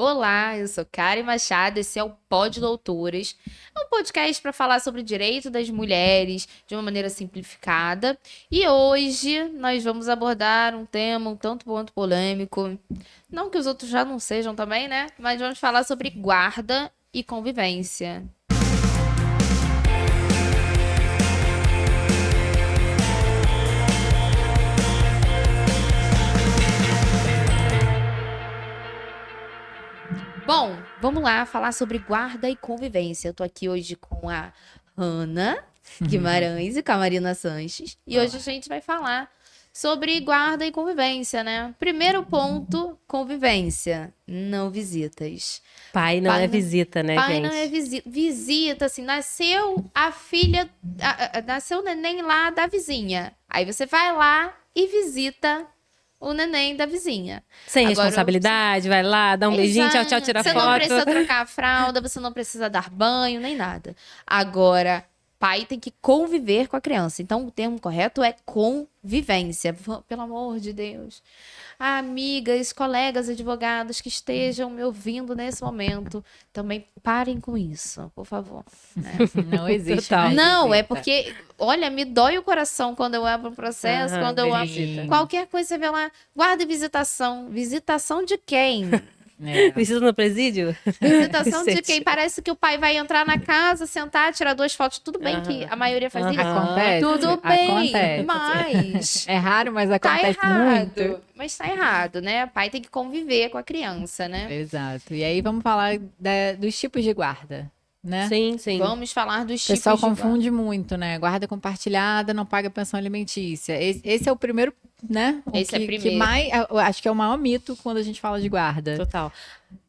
Olá, eu sou Karen Machado, esse é o Pod Doutoras, é um podcast para falar sobre o direito das mulheres de uma maneira simplificada. E hoje nós vamos abordar um tema um tanto quanto polêmico, não que os outros já não sejam também, né? Mas vamos falar sobre guarda e convivência. Bom, vamos lá falar sobre guarda e convivência. Eu tô aqui hoje com a Hanna Guimarães e com a Marina Sanches. E hoje a gente vai falar sobre guarda e convivência, né? Primeiro ponto, convivência. Não visitas. Pai não é visita, né, Pai gente? não é visita. Visita, assim, nasceu a filha, nasceu o neném lá da vizinha. Aí você vai lá e visita o neném da vizinha. Sem Agora, responsabilidade, vai lá, dá um beijinho, tchau, tchau, tira você foto. Você não precisa trocar a fralda, você não precisa dar banho, nem nada. Agora, pai tem que conviver com a criança. Então, o termo correto é convivência. Pelo amor de Deus. Amigas, colegas advogados que estejam me ouvindo nesse momento, também parem com isso, por favor. Né? Não existe. Não, é porque, olha, me dói o coração quando eu abro um processo, quando eu abro qualquer coisa, você vê lá, guarda e visitação. Visitação de quem? Visita no presídio? Visitação de quem? Parece que o pai vai entrar na casa, sentar, tirar 2 fotos. Tudo bem que a maioria faz isso. Acontece. Tudo bem, Acontece. mas... É raro, mas Tá acontece errado. muito. Mas tá errado, né? O pai tem que conviver com a criança, né? Exato. E aí vamos falar dos tipos de guarda, né? Sim, sim. Vamos falar dos O pessoal tipos de confunde muito, né? Guarda compartilhada não paga pensão alimentícia. Esse é o primeiro, né? Esse é que primeiro. eu acho que é o maior mito quando a gente fala de guarda. Total.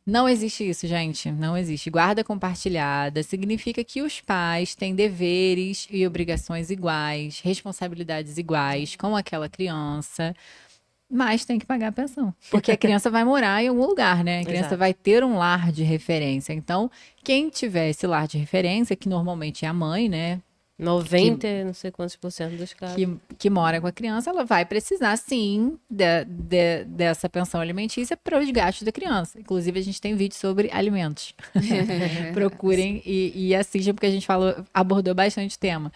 Não existe isso, gente. Não existe. Guarda compartilhada significa que os pais têm deveres e obrigações iguais, responsabilidades iguais com aquela criança, mas tem que pagar a pensão. Porque a criança vai morar em algum lugar, né? A criança Exato. vai ter um lar de referência. Então, quem tiver esse lar de referência, que normalmente é a mãe, né? 90, não sei quantos por cento dos casos. Que mora com a criança, ela vai precisar, sim, dessa pensão alimentícia para os gastos da criança. Inclusive, a gente tem vídeo sobre alimentos. Procurem e assistam, porque a gente abordou bastante o tema.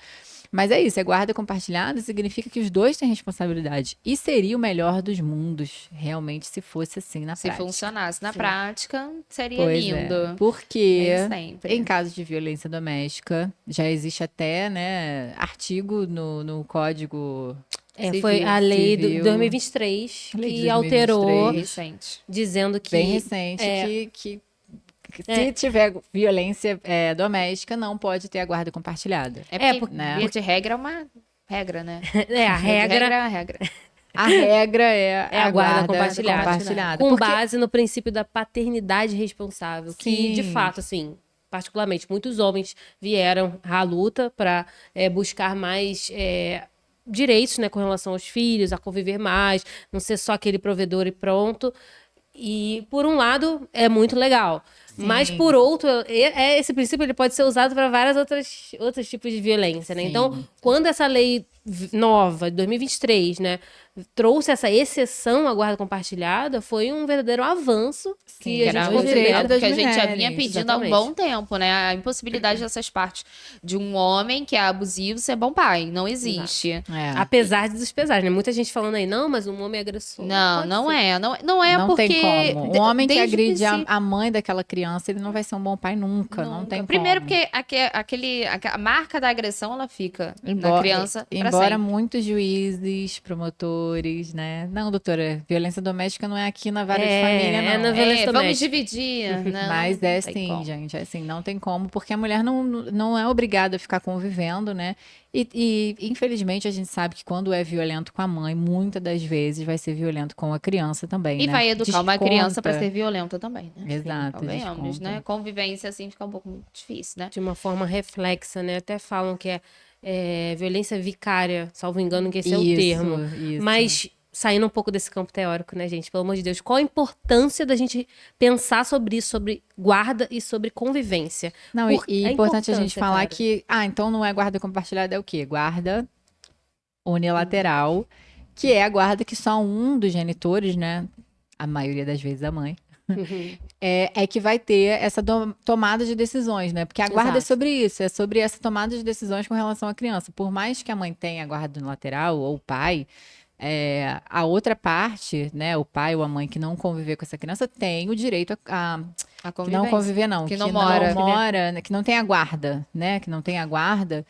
Mas é isso, guarda compartilhada significa que os dois têm responsabilidade. E seria o melhor dos mundos, realmente, se fosse assim na prática. Se funcionasse na Sim. prática, seria Pois lindo. é, porque Nem sempre. em casos de violência doméstica, já existe até, né, artigo no Código Foi a lei Civil. de 2023 Lei de que alterou, 2023. Recente. dizendo que... bem recente, que se tiver violência doméstica, não pode ter a guarda compartilhada. É porque, né? via de regra, é uma regra, né? a Via de regra é a regra. A regra é é a guarda compartilhada. compartilhada. Com base no princípio da paternidade responsável. Que, de Sim. fato, assim, particularmente, muitos homens vieram à luta para buscar mais direitos, né, com relação aos filhos, a conviver mais, não ser só aquele provedor e pronto. E, por um lado, é muito legal. Sim. Mas, por outro, esse princípio ele pode ser usado para vários outros tipos de violência, né? Sim. Então, quando essa lei nova, de 2023, né, trouxe essa exceção à guarda compartilhada, foi um verdadeiro avanço Sim, que a Era gente um considerou direito das que a gente já mulheres, vinha pedindo exatamente. há um bom tempo, né? A impossibilidade dessas partes de um homem que é abusivo ser bom pai. Não existe. É. Apesar dos pesares, né? Muita gente falando aí, não, mas um homem agressor. Não, pode não ser. é. Não é Não porque... tem como. Um homem que desde o agride princípio- a mãe daquela criança, ele não vai ser um bom pai nunca. Não Nunca. tem Primeiro como. porque a marca da agressão, ela fica na Embora, criança pra embora sempre. muitos juízes, promotores, né? Não, doutora, violência doméstica não é aqui na vara de família, não. é na violência Vamos doméstica. dividir. Não, Mas não é tem sim, como. gente, é assim, não tem como, porque a mulher não é obrigada a ficar convivendo, né? E, infelizmente a gente sabe que quando é violento com a mãe, muitas das vezes vai ser violento com a criança também, E né? vai educar uma criança pra Desconta. ser violenta também, né? Exato, Convenhamos, desconta. né? Convivência assim fica um pouco difícil, né? De uma forma reflexa, né? Até falam que é violência vicária, salvo engano, que esse é o Isso, termo. isso. Mas saindo um pouco desse campo teórico, né, gente? Pelo amor de Deus, qual a importância da gente pensar sobre isso, sobre guarda e sobre convivência? Não, e A é importante a gente importância, falar cara. que, então não é guarda compartilhada, é o quê? Guarda unilateral, que é a guarda que só um dos genitores, né? A maioria das vezes a mãe, é que vai ter essa tomada de decisões, né? Porque a guarda é Exato. sobre isso, é sobre essa tomada de decisões com relação à criança. Por mais que a mãe tenha a guarda unilateral, ou o pai, a outra parte, né? O pai ou a mãe que não conviver com essa criança tem o direito A que convivência. não conviver, não. Que não mora. Né, que não tem a guarda, né? Que não tem a guarda,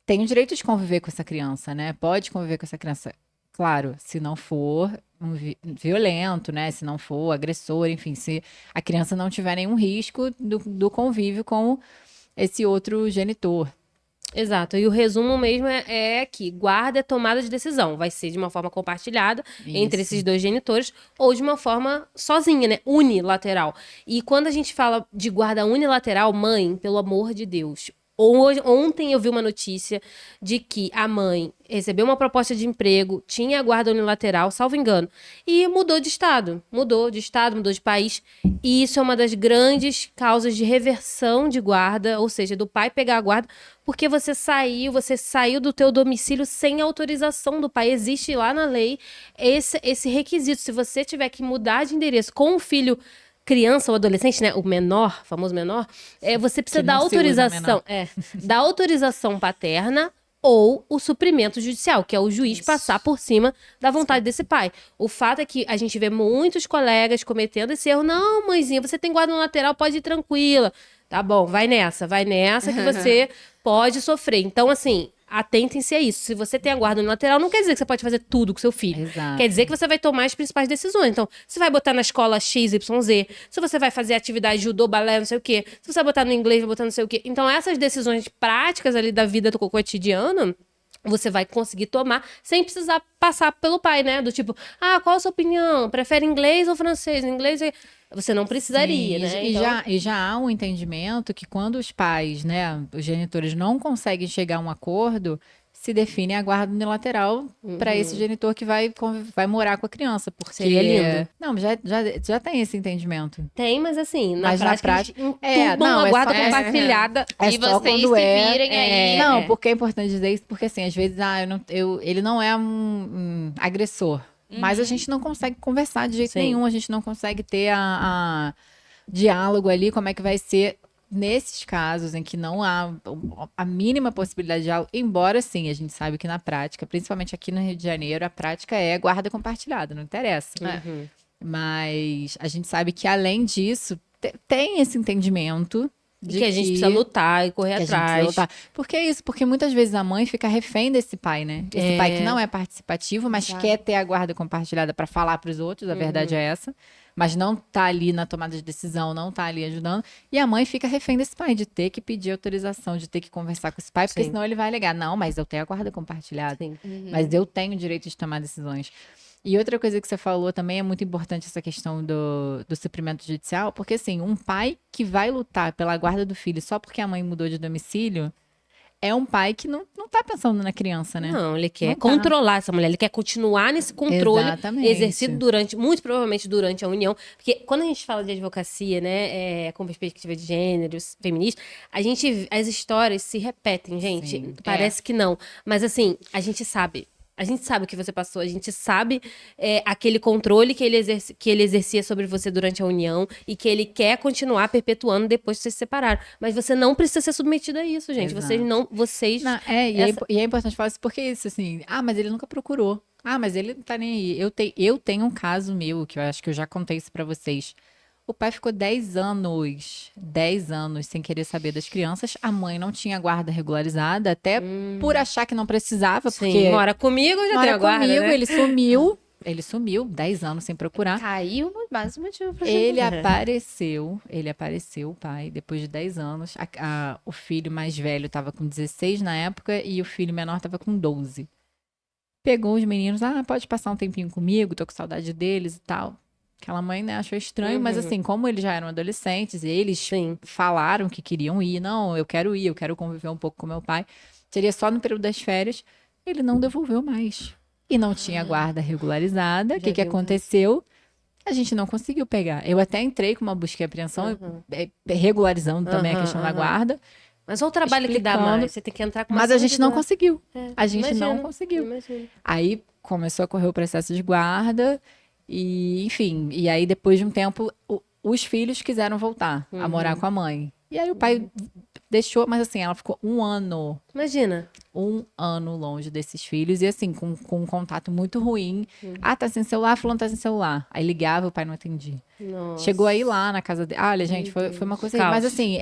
tem o direito de conviver com essa criança, né? Pode conviver com essa criança. Claro, se não for violento, né? Se não for agressor, enfim, se a criança não tiver nenhum risco do convívio com esse outro genitor. Exato. E o resumo mesmo é que guarda é tomada de decisão. Vai ser de uma forma compartilhada entre Isso. esses dois genitores ou de uma forma sozinha, né? Unilateral. E quando a gente fala de guarda unilateral, mãe, pelo amor de Deus. Ontem eu vi uma notícia de que a mãe recebeu uma proposta de emprego, tinha a guarda unilateral, salvo engano, e mudou de estado, mudou de país. E isso é uma das grandes causas de reversão de guarda, ou seja, do pai pegar a guarda, porque você saiu do teu domicílio sem autorização do pai. Existe lá na lei esse requisito. Se você tiver que mudar de endereço com o filho criança ou adolescente, né, o menor, famoso menor, você precisa Que da não se usa autorização, da autorização paterna ou o suprimento judicial, que é o juiz passar por cima da vontade desse pai. O fato é que a gente vê muitos colegas cometendo esse erro. Não, mãezinha, você tem guarda no lateral, pode ir tranquila. Tá bom, vai nessa que você pode sofrer. Então, assim, atentem-se a isso. Se você tem a guarda no lateral, não quer dizer que você pode fazer tudo com seu filho. Exato. Quer dizer que você vai tomar as principais decisões. Então, você vai botar na escola XYZ, se você vai fazer atividade judô, balé, não sei o quê, se você vai botar no inglês, vai botar não sei o quê. Então, essas decisões práticas ali da vida do cotidiano, você vai conseguir tomar sem precisar passar pelo pai, né? Do tipo, qual a sua opinião? Prefere inglês ou francês? Inglês você não precisaria, Sim, né? E já há um entendimento que quando os pais, né, os genitores não conseguem chegar a um acordo, se define a guarda unilateral para esse genitor que vai morar com a criança. Porque... Seria lindo. Não, já tem esse entendimento. Tem, mas assim, Mas na prática, entubam a guarda compartilhada. E vocês se virem aí. Não, porque é importante dizer isso, porque assim, às vezes, ele não é um agressor. Mas a gente não consegue conversar de jeito nenhum, a gente não consegue ter a diálogo ali, como é que vai ser nesses casos em que não há a mínima possibilidade de diálogo, embora sim, a gente sabe que na prática, principalmente aqui no Rio de Janeiro, a prática é guarda compartilhada, não interessa. Mas a gente sabe que além disso, tem esse entendimento de que a gente precisa lutar e correr atrás. Porque é isso, porque muitas vezes a mãe fica refém desse pai, né? Esse pai que não é participativo, mas quer ter a guarda compartilhada para falar para os outros, a verdade é essa. Mas não tá ali na tomada de decisão, não tá ali ajudando. E a mãe fica refém desse pai, de ter que pedir autorização, de ter que conversar com esse pai, porque senão ele vai alegar, não, mas eu tenho a guarda compartilhada. Mas eu tenho o direito de tomar decisões. E outra coisa que você falou também é muito importante essa questão do suprimento judicial, porque assim, um pai que vai lutar pela guarda do filho só porque a mãe mudou de domicílio, é um pai que não tá pensando na criança, né? Não, ele quer controlar essa mulher, ele quer continuar nesse controle exercido muito provavelmente durante a união. Porque quando a gente fala de advocacia, né, com perspectiva de gênero, feminista, as histórias se repetem, gente. Sim, Parece que não. Mas assim, a gente sabe. A gente sabe o que você passou, a gente sabe aquele controle que ele exercia sobre você durante a união e que ele quer continuar perpetuando depois que vocês se separaram. Mas você não precisa ser submetido a isso, gente. Exato. E é importante falar isso porque isso, assim, mas ele nunca procurou. Mas ele não tá nem aí. Eu tenho um caso meu, que eu acho que eu já contei isso pra vocês. O pai ficou 10 anos sem querer saber das crianças. A mãe não tinha guarda regularizada, até por achar que não precisava. Sim, porque mora comigo, eu já tenho a guarda, né? Ele sumiu 10 anos sem procurar. Caiu, mais um motivo pra Ele apareceu, o pai, depois de 10 anos. O filho mais velho estava com 16 na época e o filho menor estava com 12. Pegou os meninos, pode passar um tempinho comigo, tô com saudade deles e tal. Aquela mãe, né, achou estranho, mas assim, como eles já eram adolescentes, eles falaram que queriam ir. Não, eu quero conviver um pouco com meu pai. Seria só no período das férias. Ele não devolveu mais. E não tinha guarda regularizada. O que aconteceu? A gente não conseguiu pegar. Eu até entrei com uma busca e apreensão, regularizando também a questão da guarda. Mas olha o trabalho que dá mais. Você tem que entrar com uma Mas a gente não conseguiu. Imagino. Aí começou a correr o processo de guarda. E, enfim, e aí depois de um tempo, os filhos quiseram voltar a morar com a mãe. E aí o pai deixou, mas assim, ela ficou Imagina. um ano longe desses filhos e assim, com um contato muito ruim. Ah, tá sem celular, fulano tá sem celular. Aí ligava, o pai não atendia. Nossa. Chegou aí lá na casa dele. Olha, gente, foi uma coisa. Caos. Mas assim,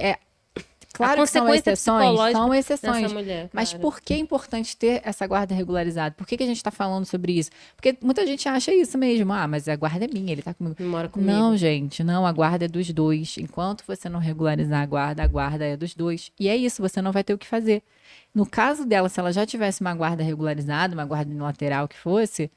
claro A que são consequência exceções, psicológica são exceções. dessa mulher, Mas cara. por que é importante ter essa guarda regularizada? Por que a gente está falando sobre isso? Porque muita gente acha isso mesmo. Ah, mas a guarda é minha, ele tá comigo. Não mora comigo. Não, gente, não, a guarda é dos dois. Enquanto você não regularizar a guarda é dos dois. E é isso, você não vai ter o que fazer. No caso dela, se ela já tivesse uma guarda regularizada, uma guarda unilateral que fosse,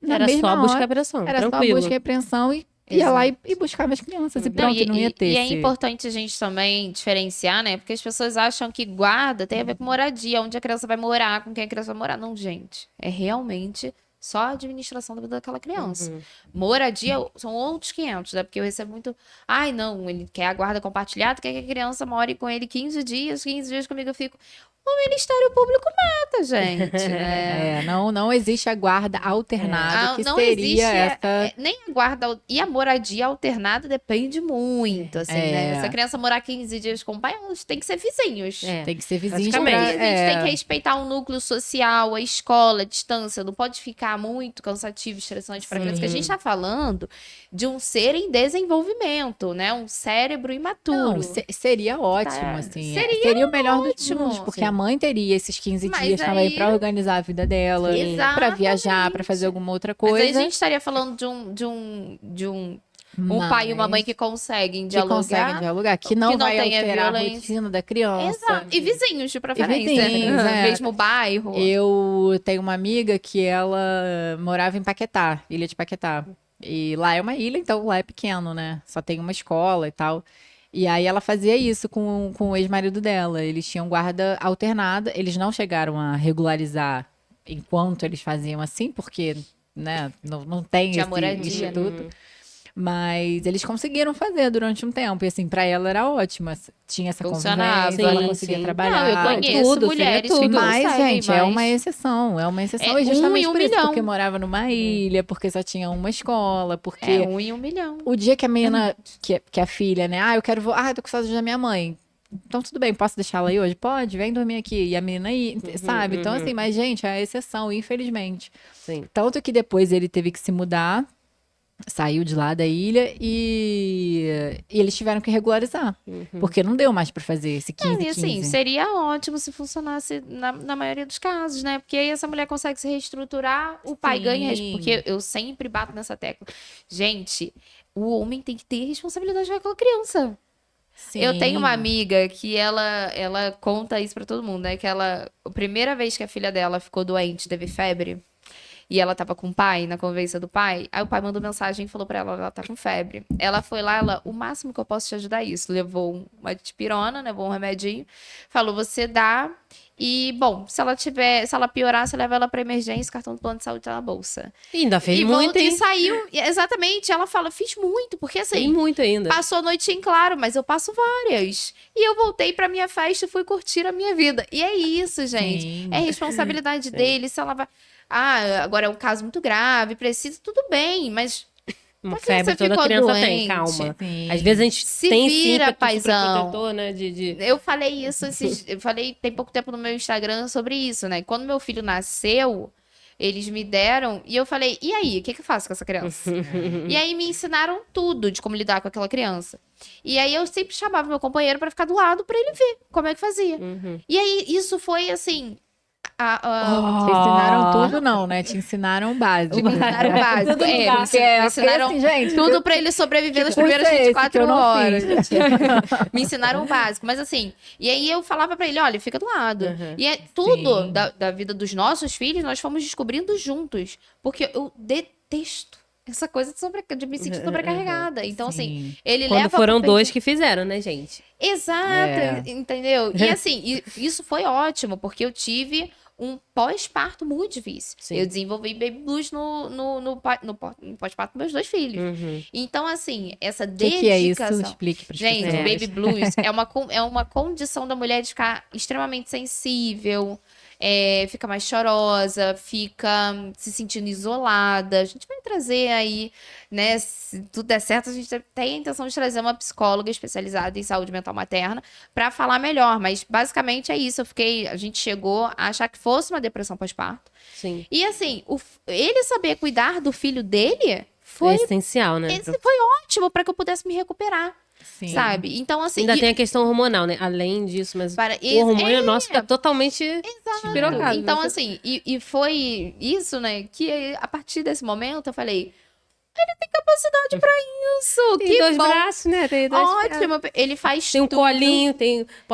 na Era mesma só busca e hora, apreensão. era Tranquilo. só busca e apreensão e ia lá e buscava as crianças e pronto, não ia ter E é esse... importante a gente também diferenciar, né? Porque as pessoas acham que guarda tem a ver com moradia, onde a criança vai morar, com quem a criança vai morar. Não, gente. É realmente só a administração da vida daquela criança. Moradia são outros 500, né? Porque eu recebo muito... Ai, não, ele quer a guarda compartilhada, quer que a criança more com ele 15 dias comigo eu fico... O Ministério Público mata, gente, né? Não existe a guarda alternada, que não seria existe, essa... nem a guarda e a moradia alternada depende muito, assim, né? Se a criança morar 15 dias com o pai, eles têm que ser vizinhos. Tem que ser vizinho. Praticamente. A gente tem que respeitar o núcleo social, a escola, a distância. Não pode ficar muito cansativo, estressante para a criança. Porque a gente está falando de um ser em desenvolvimento, né? Um cérebro imaturo. Não, seria ótimo, Tá. assim. Seria o melhor dos ótimo. mundos, porque a mãe teria esses 15 Mas dias também aí- pra organizar a vida dela, pra Exatamente. viajar, pra fazer alguma outra Mas coisa. aí a gente estaria falando de um pai e uma mãe que conseguem dialogar. que não que não vai tenha alterar a violência. rotina da criança. Exato. E vizinhos, de preferência. vizinhos, Mesmo bairro. Eu tenho uma amiga que ela morava em Paquetá, Ilha de Paquetá. E lá é uma ilha, então lá é pequeno, né? Só tem uma escola e tal. E aí ela fazia isso com o ex-marido dela. Eles tinham guarda alternada. Eles não chegaram a regularizar enquanto eles faziam assim, porque, né, não tem Tinha esse moradia, instituto. Mas eles conseguiram fazer durante um tempo. E assim, pra ela era ótimo. Tinha essa Funcionava. convivência, ela Sim, conseguia sim. trabalhar. Não, eu conheço tudo, mulheres seria que tudo. Mas, conseguem, gente, é mas- uma exceção. É uma exceção. É E justamente um em por isso, milhão. porque morava numa ilha, porque só tinha uma escola, porque É 1 em 1 milhão. o dia que a menina, que a filha, né? Ah, eu quero tô com saudade da minha mãe. Então, tudo bem, posso deixá-la aí hoje? Pode, vem dormir aqui. E a menina aí, sabe? Então, assim, mas, gente, é a exceção, infelizmente. Sim. Tanto que depois ele teve que se mudar, saiu de lá da ilha e eles tiveram que regularizar. Porque não deu mais pra fazer esse 15, E assim, 15. seria ótimo se funcionasse na maioria dos casos, né? Porque aí essa mulher consegue se reestruturar, o pai Sim. ganha. Porque eu sempre bato nessa tecla. Gente, o homem tem que ter responsabilidade com aquela criança. Sim. Eu tenho uma amiga que ela conta isso pra todo mundo, né? Que a primeira vez que a filha dela ficou doente, teve febre, e ela tava com o pai, na convivência do pai, aí o pai mandou mensagem e falou pra ela tá com febre. Ela foi lá, o máximo que eu posso te ajudar é isso. Levou uma dipirona, levou um remedinho, falou, você dá, e, bom, se ela piorar, você leva ela pra emergência, cartão do plano de saúde tá na bolsa. E ainda fez E muito, e hein? saiu, exatamente, ela fala, fiz muito, porque Fez assim, muito ainda. passou a noite em claro, mas eu passo várias. E eu voltei pra minha festa e fui curtir a minha vida. E é isso, gente. Sim. É responsabilidade dele. Se ela vai. Ah, agora é um caso muito grave, precisa, tudo bem, mas Uma a criança febre toda ficou criança doente. tem, calma. Sim. Às vezes a gente Se tem vira, sim paizão. protetor, né? eu falei isso, eu falei tem pouco tempo no meu Instagram sobre isso, né? Quando meu filho nasceu, eles me deram e eu falei, e aí, o que eu faço com essa criança? E aí me ensinaram tudo de como lidar com aquela criança. E aí eu sempre chamava meu companheiro pra ficar do lado pra ele ver como é que fazia. E aí isso foi assim, Te ensinaram tudo, não, né? Te ensinaram o básico. me ensinaram o básico. Tudo É, básico. me ensinaram Porque, assim, gente, tudo pra ele sobreviver nas curso primeiras é esse que 24 eu não horas. fiz? Me ensinaram o básico, mas assim, e aí eu falava pra ele, olha, fica do lado. Uhum. E é tudo Sim. da vida dos nossos filhos, nós fomos descobrindo juntos, porque eu detesto essa coisa de me sentir sobrecarregada. Então, assim, Sim. ele Quando leva foram pro dois que fizeram, né, gente? Exato, É. entendeu? E assim, isso foi ótimo, porque eu tive um pós-parto muito difícil. Sim. Eu desenvolvi baby blues no pós-parto dos meus 2 filhos. Então, assim, essa O que é isso? dedicação. Explique para Gente, baby blues é uma condição da mulher de ficar extremamente sensível, fica mais chorosa, fica se sentindo isolada. A gente vai trazer aí, né? Se tudo der certo, a gente tem a intenção de trazer uma psicóloga especializada em saúde mental materna para falar melhor. Mas basicamente é isso. A gente chegou a achar que fosse uma depressão pós-parto. Sim. E assim, ele saber cuidar do filho dele É foi essencial, né? ótimo para que eu pudesse me recuperar. Sim. Sabe? Então, assim. Ainda tem a questão hormonal, né? Além disso, mas o hormônio nosso tá totalmente despirocado. Então, né? assim, e foi isso, né? Que a partir desse momento eu falei, ele tem capacidade pra isso. Tem Que 2 bom. braços, né? Tem 2 Ótimo. Ele faz Tem um tudo. colinho,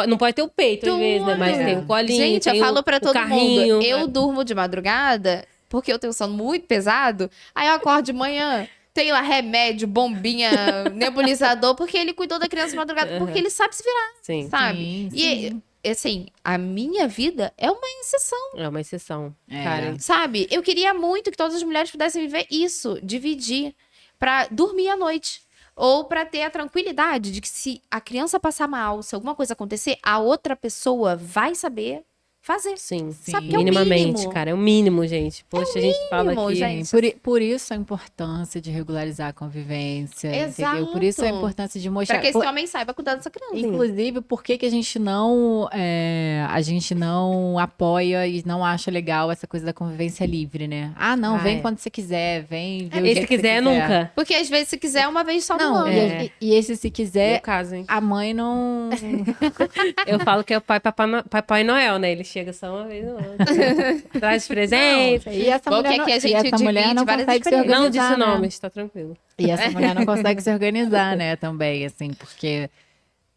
não pode ter o peito às vezes, né? Mas Tudo. tem um colinho, Gente, eu tem falo pra o todo carrinho. mundo. Eu durmo de madrugada, porque eu tenho sono muito pesado. Aí eu acordo de manhã, tenho lá remédio, bombinha, nebulizador, porque ele cuidou da criança de madrugada, porque ele sabe se virar, Sim, sabe? Sim, E, assim, a minha vida é uma exceção. é uma exceção, É. cara. Sabe? Eu queria muito que todas as mulheres pudessem viver isso, dividir, pra dormir à noite. Ou pra ter a tranquilidade de que se a criança passar mal, se alguma coisa acontecer, a outra pessoa vai saber fazer. Sim, Sabe que é o minimamente, mínimo. cara. É o mínimo, gente. Poxa, a gente fala mínimo, aqui. gente. Por isso a importância de regularizar a convivência, entendeu? Por isso a Exato. importância de Pra mostrar. que esse homem saiba cuidar dessa criança. Inclusive, por que que a gente não apoia e não acha legal essa coisa da convivência livre, né? Ah, não, vem é. quando você quiser, vem ver o E dia se que você quiser, nunca. Porque às vezes, se quiser, uma vez só no Não, ano. e esse se Meu quiser, caso, hein? a mãe não... Eu falo que é o Papai Noel, né? Ele chega só uma vez no ano. Traz presente. E essa Bom mulher que não, aqui a e gente essa mulher divide não várias consegue se experiências. Não organizar, disse né? nomes, tá tranquilo. E essa mulher não consegue se organizar, né, também, assim, porque...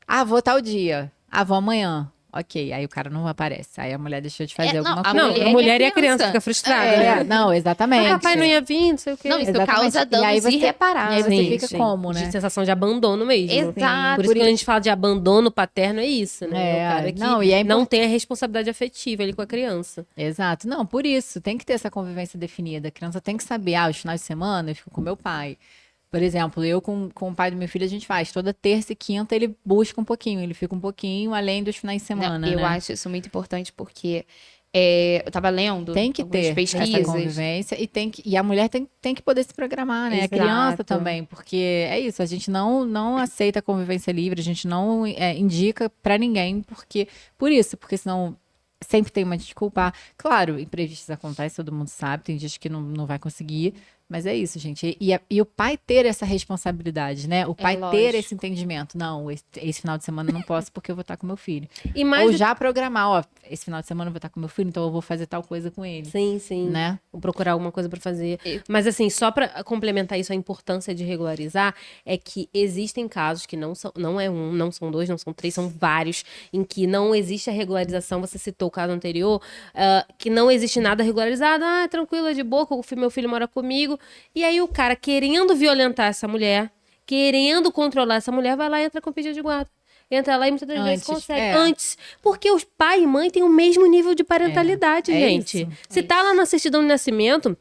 Ah, vou tal dia. Ah, vou amanhã. Ok, aí o cara não aparece. Aí a mulher deixou de fazer É, não, alguma a coisa. Não, mulher a mulher e e a a criança criança. fica frustrada, É, né? não, exatamente. O papai não ia vir, não sei o quê. Não, isso Exatamente. causa E aí danos você- irreparáveis. e aí você Sim, fica sim. como, né? De sensação de abandono mesmo. Exato. Por isso que quando a gente fala de abandono paterno, é isso, né? É É, o cara que não, e é não tem a responsabilidade afetiva ali com a criança. Exato. Não, por isso, tem que ter essa convivência definida. A criança tem que saber, os finais de semana eu fico com meu pai. Por exemplo, eu com o pai do meu filho, a gente faz. Toda terça e quinta ele busca um pouquinho, ele fica um pouquinho além dos finais de semana, Não, eu né? acho isso muito importante porque eu tava lendo Tem que algumas ter essa pesquisas. convivência e a mulher tem que poder se programar, né? Exato. A criança também, porque é isso, a gente não aceita a convivência livre, a gente não indica pra ninguém, porque senão sempre tem uma desculpa. Claro, imprevistos acontecem, todo mundo sabe, tem dias que não vai conseguir, mas é isso, gente. E o pai ter essa responsabilidade, né? O pai ter lógico. esse entendimento. Não, esse final de semana eu não posso porque eu vou estar com meu filho. E mais Ou do- já programar, ó, esse final de semana eu vou estar com meu filho, então eu vou fazer tal coisa com ele. Sim, sim. Né? Vou procurar alguma coisa pra fazer. E- Mas assim, só pra complementar isso, a importância de regularizar é que existem casos que não é um, não são dois, não são três, são vários, em que não existe a regularização. Você citou o caso anterior, que não existe nada regularizado. Ah, tranquilo, é de boa, meu filho mora comigo. E aí o cara querendo violentar essa mulher, querendo controlar essa mulher, vai lá e entra com pedido de guarda. Entra lá e muitas das vezes Antes, consegue. é. Antes. Porque os pai e mãe têm o mesmo nível de parentalidade, É gente. isso, Se tá lá na certidão de nascimento,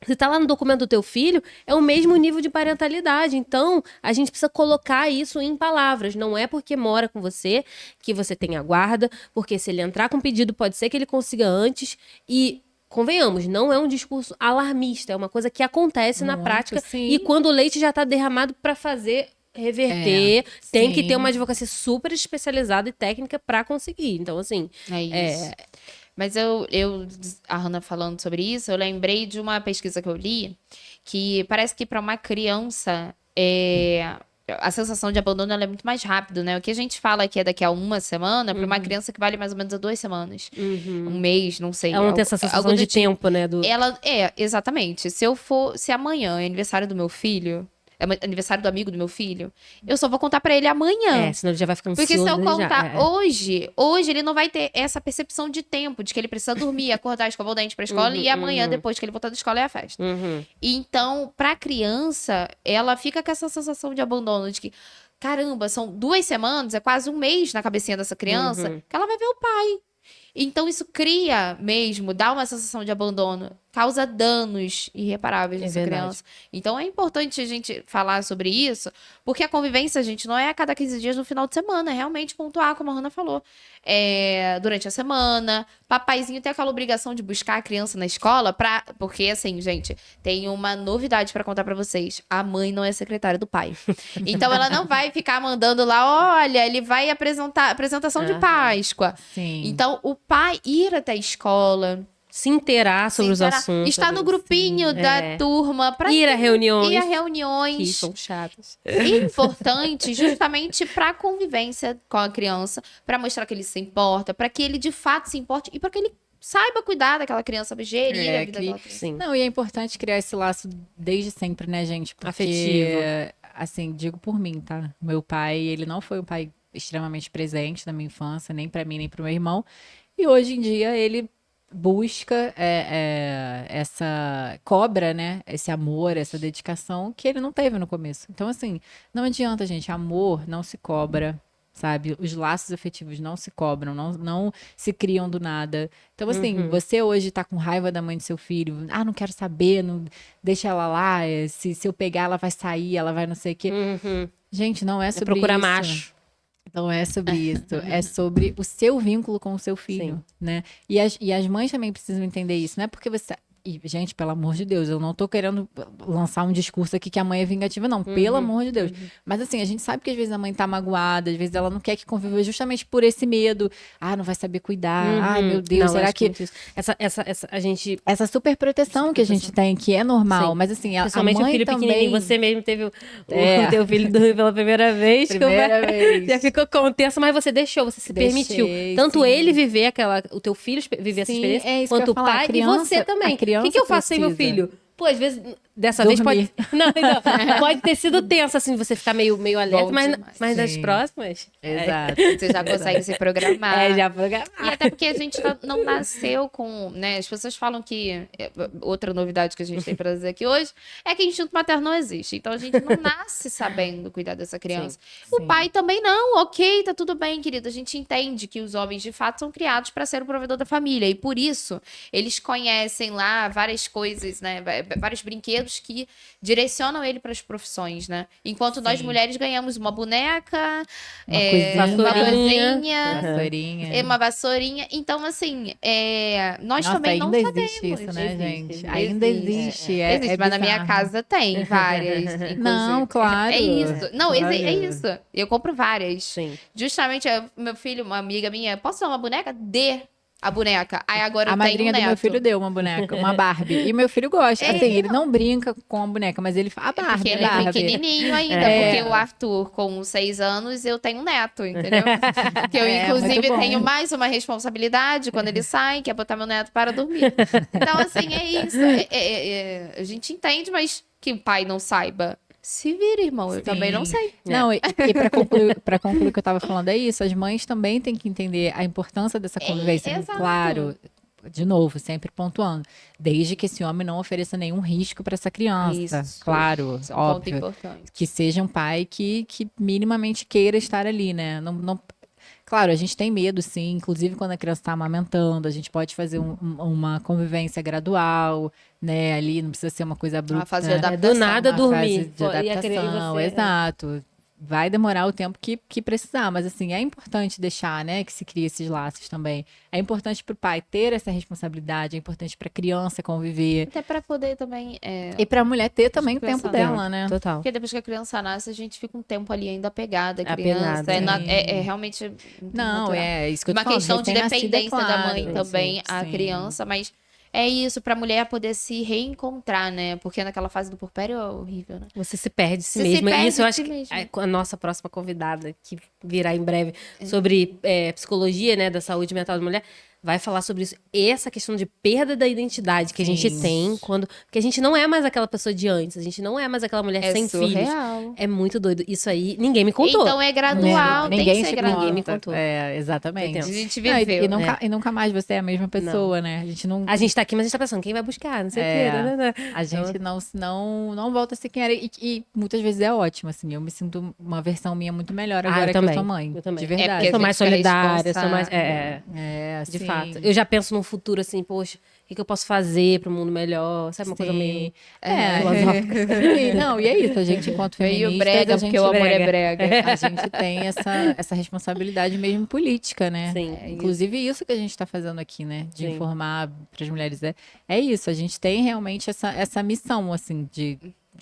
se tá lá no documento do teu filho, é o mesmo nível de parentalidade. Então, a gente precisa colocar isso em palavras. Não é porque mora com você que você tem a guarda, porque se ele entrar com pedido, pode ser que ele consiga antes. E, convenhamos, não é um discurso alarmista, é uma coisa que acontece na Muito, prática. sim. E quando o leite já tá derramado para fazer reverter, tem que sim. ter uma advocacia super especializada e técnica para conseguir. Então, assim, É isso. Mas a Hannah falando sobre isso, eu lembrei de uma pesquisa que eu li, que parece que para uma criança, a sensação de abandono ela é muito mais rápido, né? O que a gente fala que é daqui a uma semana, para uma criança que vale mais ou menos a 2 semanas. Um mês, não sei. ela não tem essa algo sensação do de tipo. tempo, né? Exatamente. Se amanhã é aniversário do meu filho, é aniversário do amigo do meu filho, eu só vou contar pra ele amanhã. Senão ele já vai ficar ansioso. Porque se eu ele já- contar hoje ele não vai ter essa percepção de tempo, de que ele precisa dormir, acordar, escovar o dente pra escola e amanhã, depois que ele voltar da escola, é a festa. Uhum. Então, pra criança, ela fica com essa sensação de abandono, de que, caramba, são 2 semanas, é quase um mês na cabecinha dessa criança, que ela vai ver o pai. Então, isso cria mesmo, dá uma sensação de abandono, causa danos irreparáveis nessa verdade. criança. Então, é importante a gente falar sobre isso, porque a convivência, gente, não é a cada 15 dias no final de semana, é realmente pontuar, como a Hannah falou. Durante a semana, papaizinho tem aquela obrigação de buscar a criança na escola, porque, assim, gente, tem uma novidade pra contar pra vocês. A mãe não é secretária do pai. Então, ela não vai ficar mandando lá, olha, ele vai apresentação de Páscoa. Sim. Então, o pai ir até a escola, Se inteirar sobre os assuntos. estar no grupinho da turma, para Ir a reuniões. ir a Que reuniões. são chatas. Importante justamente para a convivência com a criança, para mostrar que ele se importa, para que ele de fato se importe e para que ele saiba cuidar daquela criança, saber gerir a vida daquela criança. Sim. Não, e é importante criar esse laço desde sempre, né, gente? Porque, Afetivo. assim, digo por mim, tá? Meu pai, ele não foi um pai extremamente presente na minha infância, nem pra mim, nem pro meu irmão. E hoje em dia ele busca cobra, né? Esse amor, essa dedicação que ele não teve no começo. Então, assim, não adianta, gente. Amor não se cobra, sabe? Os laços afetivos não se cobram, não se criam do nada. Então, assim, você hoje tá com raiva da mãe do seu filho. Ah, não quero saber, não, deixa ela lá. Se eu pegar, ela vai sair, ela vai não sei o quê. Gente, não é sobre Procurar isso. macho. Não é sobre isso, é sobre o seu vínculo com o seu filho, Sim. né? E as mães também precisam entender isso, não é porque você... E, gente, pelo amor de Deus, eu não tô querendo lançar um discurso aqui que a mãe é vingativa, não. Pelo amor de Deus. Mas assim, a gente sabe que às vezes a mãe tá magoada, às vezes ela não quer que conviva justamente por esse medo. Ah, não vai saber cuidar. Ai, meu Deus, Não, será acho que... muito isso. A gente... Essa super proteção que a gente tem, que é normal, Sim. mas assim, a Principalmente mãe o filho também... pequenininho. Você mesmo teve o É. teu filho pela primeira vez. Primeira vez. Já ficou contenta, mas você deixou, você se permitiu. Tanto sim. ele viver o teu filho viver essa Sim, experiência, é isso que eu quanto ia o falar. pai A criança- e você também. a criança O que eu faço sem meu precisa. filho? Pô, às vezes, dessa vez Dormir. pode. Não, pode ter sido tenso, assim, você ficar meio alerta, Bom mas, demais. mas nas Sim. próximas. Exato. Você já consegue se programar. Já programar. E até porque a gente não nasceu com, né? As pessoas falam que outra novidade que a gente tem pra dizer aqui hoje é que instinto materno não existe. Então a gente não nasce sabendo cuidar dessa criança. O sim. pai também não, ok, tá tudo bem, querido. A gente entende que os homens de fato são criados para ser o provedor da família e por isso eles conhecem lá várias coisas, né? Vários brinquedos que direcionam ele para as profissões, né? Enquanto nós Sim. mulheres ganhamos uma boneca, Uma coisinha. uma Vassourinha. coisinha, Vassourinha. uma vassourinha. Então, assim, nós Nossa, também não ainda sabemos. existe isso, né, Existe, gente? existe. Ainda existe. Existe, mas na minha bizarro. casa tem várias. Inclusive. Não, claro. É isso. Não, Claro. é isso. Eu compro várias. Sim. Justamente, meu filho, uma amiga minha, posso dar uma boneca? Dê a boneca. Aí agora A eu tenho um madrinha do neto. meu filho deu uma boneca, uma Barbie. E meu filho gosta. Assim, ele não brinca com a boneca, mas ele fala, a Barbie, Porque a ele é Barbie. pequenininho ainda, É. porque o Arthur, com 6 anos, eu tenho um neto, entendeu? Que eu, É, inclusive, muito bom. tenho mais uma responsabilidade quando ele sai, que é botar meu neto para dormir. Então, assim, é isso. A gente entende, mas que o pai não saiba. Se vira, irmão. Eu também não sei. Não, e para concluir o que eu tava falando é isso, as mães também têm que entender a importância dessa convivência. exato. Claro, de novo, sempre pontuando, desde que esse homem não ofereça nenhum risco para essa criança. Isso. Claro, Isso é um ponto óbvio. importante. Que seja um pai que minimamente queira estar ali, né? Claro, a gente tem medo, sim. Inclusive, quando a criança está amamentando, a gente pode fazer uma convivência gradual, né? Ali não precisa ser uma coisa abrupta. Uma fase de Do adaptação. nada Uma dormir. fase de E a criança- adaptação, você- exato. Vai demorar o tempo que precisar, mas assim, é importante deixar, né, que se crie esses laços também. É importante para o pai ter essa responsabilidade, é importante para a criança conviver. Até para poder também... E para a mulher ter também o Pensar tempo nela. dela, né? Total. Porque depois que a criança nasce, a gente fica um tempo ali ainda apegada à Apegada, criança. sim. É realmente muito Não, natural. é isso que eu tô Uma falando. questão de recém-nascida, dependência da claro, mãe também, sim, a sim. criança, mas é isso, pra mulher poder se reencontrar, né? Porque naquela fase do puerpério é horrível, né? Você se perde de si Você se mesma. perde Isso eu de acho si que mesma. a nossa próxima convidada, que virá em breve, sobre psicologia, né, da saúde mental da mulher, vai falar sobre isso. Essa questão de perda da identidade que a gente Sim. tem quando... Porque a gente não é mais aquela pessoa de antes. A gente não é mais aquela mulher É sem filhos. surreal. É muito doido. Isso aí, ninguém me contou. Então é gradual, tem Ninguém que ser te gradual. Ninguém me conta. contou. É, exatamente. A gente Não, viveu, né? e nunca mais você é a mesma pessoa, né? A gente não. A gente tá aqui, mas a gente tá pensando, quem vai buscar? Não sei o É. quê. Né? A gente não volta a ser quem era. E muitas vezes é ótimo, assim. Eu me sinto uma versão minha muito melhor agora que eu sou mãe. Eu também. De verdade. porque Eu sou mais a gente fica solidária, sou mais... responsável. É, assim, De fato. Eu já penso num futuro assim, poxa, o que eu posso fazer para um mundo melhor? Sabe, uma coisa meio filosófica. Sim, não, e é isso, a gente enquanto Meio feministas, brega, a gente, porque o amor é brega. a gente tem essa responsabilidade mesmo política, né? Sim. Inclusive isso que a gente está fazendo aqui, né? De Sim. informar para as mulheres. É isso, a gente tem realmente essa missão, assim, de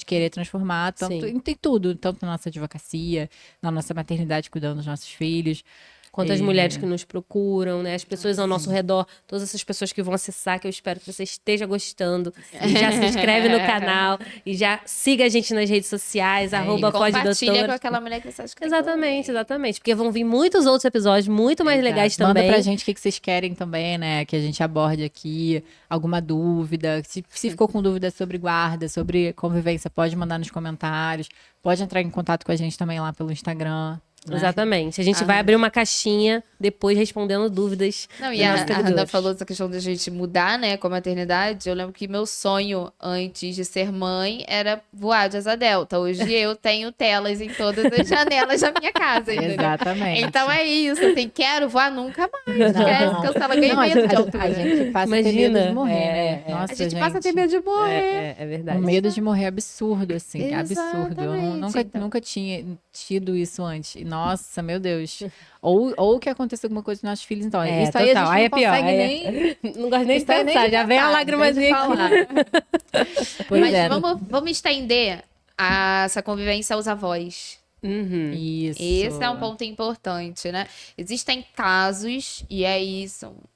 querer transformar tanto, Sim. em tudo, tanto na nossa advocacia, na nossa maternidade, cuidando dos nossos filhos. Quanto as mulheres que nos procuram, né? As pessoas ao nosso redor, todas essas pessoas que vão acessar, que eu espero que você esteja gostando. E já se inscreve no canal e já siga a gente nas redes sociais, @pode Compartilha doutora. com aquela mulher que você acha que tem Exatamente, exatamente. Porque vão vir muitos outros episódios muito mais legais Manda também. pra gente o que vocês querem também, né? Que a gente aborde aqui. Alguma dúvida. Se ficou com dúvida sobre guarda, sobre convivência, pode mandar nos comentários. Pode entrar em contato com a gente também lá pelo Instagram. Né? Exatamente. A gente vai abrir uma caixinha depois respondendo dúvidas. Não, e dos a nossos Ana seguidores. falou dessa questão da gente mudar, né, com a maternidade. Eu lembro que meu sonho antes de ser mãe era voar de asa delta. Hoje eu tenho telas em todas as janelas da minha casa, entendeu? Exatamente. Então é isso, assim, quero voar nunca mais. Quero cancela, ganho Não, medo de altura. a gente passa a ter medo de morrer, né? Nossa, A gente passa a ter medo de morrer. É verdade. Um medo de morrer absurdo, assim, absurdo. Eu Exatamente, nunca tinha tido isso antes. E, nossa, meu Deus. Ou que aconteça alguma coisa com nossos filhos, então. Isso aí total. a gente não Aí é pior. consegue nem... Não gosto nem de Isso aí nem pensar. de Já vem a pensar, lágrimazinha nem de aqui. Pois Mas é. vamos estender essa convivência aos avós. Uhum. Isso. Esse é um ponto importante, né? Existem casos, e aí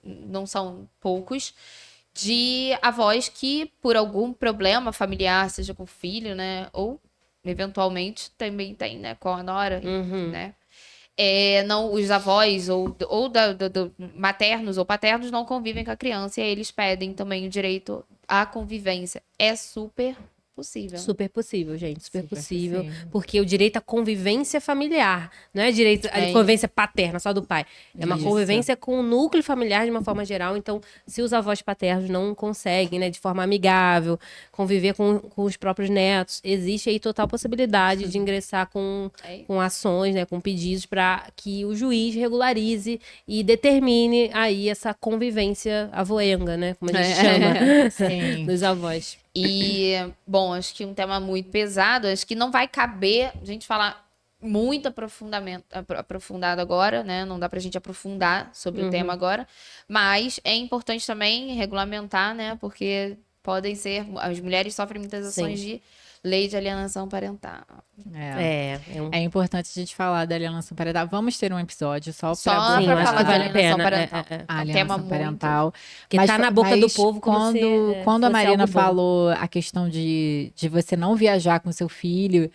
não são poucos, de avós que, por algum problema familiar, seja com o filho, né? Ou, eventualmente, também tem, né? Com a nora, né? Não, os avós ou maternos ou paternos não convivem com a criança e aí eles pedem também o direito à convivência. É super possível. Super possível, gente. Super possível. possível. Porque o direito à convivência familiar, não é direito à convivência paterna, só do pai. É uma Isso. convivência com o núcleo familiar de uma forma geral. Então, se os avós paternos não conseguem, né, de forma amigável, conviver com os próprios netos, existe aí total possibilidade de ingressar com ações, né, com pedidos para que o juiz regularize e determine aí essa convivência avoenga, né, como a gente chama, Sim. dos avós. E, bom, acho que um tema muito pesado, acho que não vai caber a gente falar muito aprofundado agora, né? Não dá pra gente aprofundar sobre o tema agora, mas é importante também regulamentar, né? Porque as mulheres sofrem muitas ações de lei de alienação parental. É importante a gente falar da alienação parental. Vamos ter um episódio só Só para Sim, pra eu acho falar que de vale a alienação pena. parental. a É um tema alienação muito... parental. Que tá na boca do povo como quando a fosse Marina algo bom. falou a questão de você não viajar com seu filho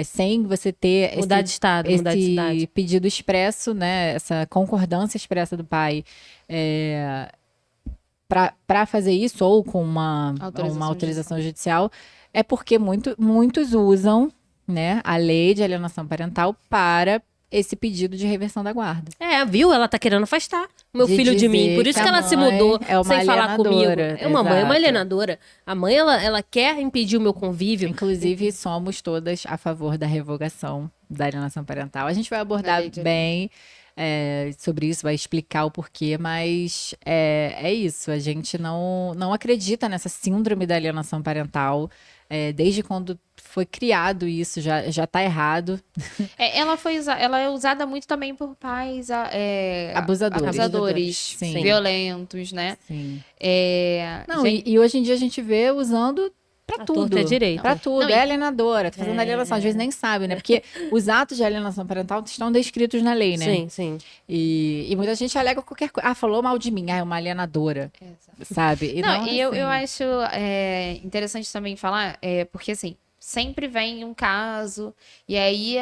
sem você ter Mudar de estado, mudar de cidade. esse pedido expresso, né? Essa concordância expressa do pai para fazer isso ou com uma autorização judicial, é porque muitos usam, né, a lei de alienação parental para esse pedido de reversão da guarda. Viu? Ela tá querendo afastar o meu filho de mim. dizer Por isso que que a ela se mãe mudou é uma sem falar comigo. alienadora, É uma mãe, é uma exato. alienadora. A mãe, ela quer impedir o meu convívio. Inclusive, somos todas a favor da revogação da alienação parental. A gente vai abordar bem sobre isso, vai explicar o porquê, mas é isso. A gente não acredita nessa síndrome da alienação parental. Desde quando foi criado isso, já tá errado. Ela é usada muito também por pais Abusadores. Sim. violentos, né? Sim. Não, E hoje em dia a gente vê usando pra À tudo. torta e à direita. Pra tudo. Não, É alienadora, tá fazendo alienação. Às vezes nem sabe, né? Porque os atos de alienação parental estão descritos na lei, né? Sim, sim. E muita gente alega qualquer coisa. falou mal de mim. É uma alienadora. Sabe? E Não, e eu assim. acho interessante também falar, porque assim, sempre vem um caso, e aí,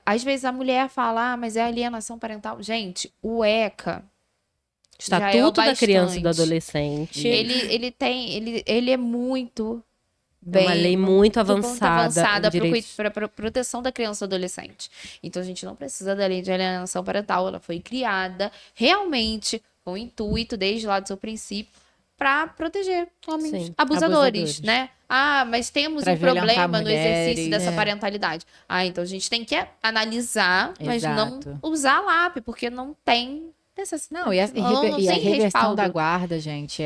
às vezes a mulher fala, mas é alienação parental. Gente, o ECA, já é o Estatuto da Criança e do bastante. Adolescente. ele é muito É uma lei muito avançada em para direitos. proteção da criança e do adolescente. Então a gente não precisa da lei de alienação parental, ela foi criada realmente com o intuito, desde lá do seu princípio, para proteger homens Sim, abusadores, né? Mas temos Pra um problema violentar no exercício mulheres, dessa parentalidade. Então a gente tem que analisar, mas não Exato. usar lápis, porque não tem Não, e a, Não e a tem reversão da respaldo. guarda, gente,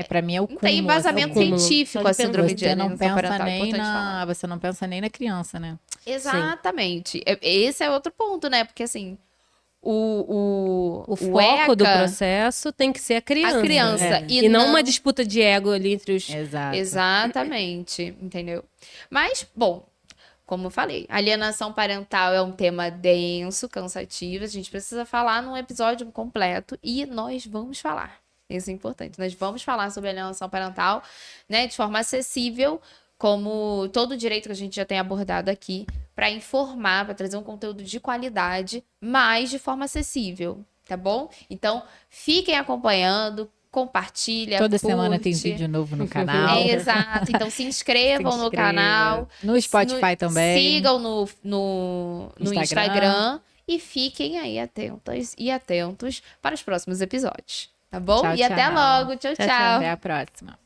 para mim é o Não cúmulo. tem embasamento cúmulo. científico Só a de síndrome de Você não alienação pensa parental, é nem importante falar. você não pensa nem na criança, né? Exatamente. Esse é outro ponto, né? Porque assim, O o foco do ECA, processo tem que ser a criança. a criança, É. e E não não uma disputa de ego ali entre os. Exato. Exatamente, entendeu? Mas, bom, como eu falei, alienação parental é um tema denso, cansativo, a gente precisa falar num episódio completo e nós vamos falar. Isso é importante. Nós vamos falar sobre alienação parental, né, de forma acessível, como todo o direito que a gente já tem abordado aqui, para informar, para trazer um conteúdo de qualidade, mas de forma acessível, tá bom? Então, fiquem acompanhando, compartilha, Toda semana tem curte. vídeo novo no canal. Exato. Então se inscrevam Se no inscreva. canal. No Spotify também. Sigam no Instagram. E fiquem aí atentas e atentos para os próximos episódios. Tá bom? Tchau, E até tchau. logo. Tchau, Tchau, tchau. Até a próxima.